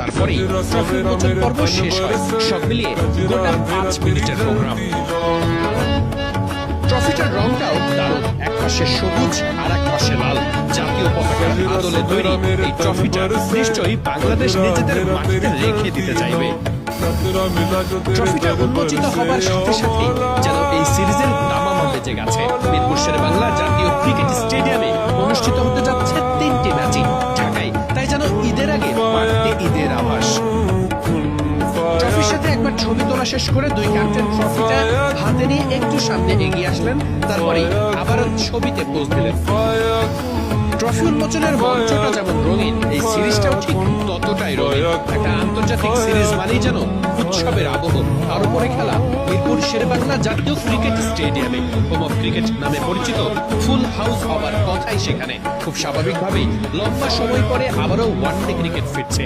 তারপরেই ট্রফি উন্মোচন পর্ব শেষ হয়। সব মিলিয়ে গোটা 5 মিনিটের প্রোগ্রাম। ট্রফিটার রংটাও দারুণ, এক পাশে সবুজ আর এক পাশে লাল, জাতীয় পতাকার আদলে তৈরি এই ট্রফিটা নিশ্চয়ই বাংলাদেশ নিজেদের মাটিতে রেখে দিতে চাইবে। ট্রফিটা উন্মোচিত হবার সাথে সাথে যেন এই সিরিজের দামামা বেজে গেছে। মিরপুর শেরেবাংলা জাতীয় ক্রিকেট স্টেডিয়ামে অনুষ্ঠিত হতে যাচ্ছে 3টি ম্যাচই ঢাকায়, তাই যেন ঈদের আগে বাড়তি ঈদের আভাস। ট্রফির সাথে একবার ছবি তোলা শেষ করে দুই ক্যাপ্টেন ট্রফিটা হাতে নিয়ে একটু সামনে এগিয়ে আসলেন, তারপরে আবার ছবিতে পোজ দিলেন। ট্রফি উন্মোচনের মঞ্চটা যেমন রঙিন, এই সিরিজটাও ঠিক ততটাই রঙিন। একটা আন্তর্জাতিক সিরিজ মানেই যেন উৎসবের আবহ, তার উপরে খেলা মিরপুর শেরেবাংলা জাতীয় ক্রিকেট স্টেডিয়ামে। হোম অফ ক্রিকেট নামে পরিচিত ফুল হাউস হবার কথাই সেখানে। খুব স্বাভাবিকভাবেই লম্বা সময় পরে আবারও ওয়ানডে ক্রিকেট ফিরছে।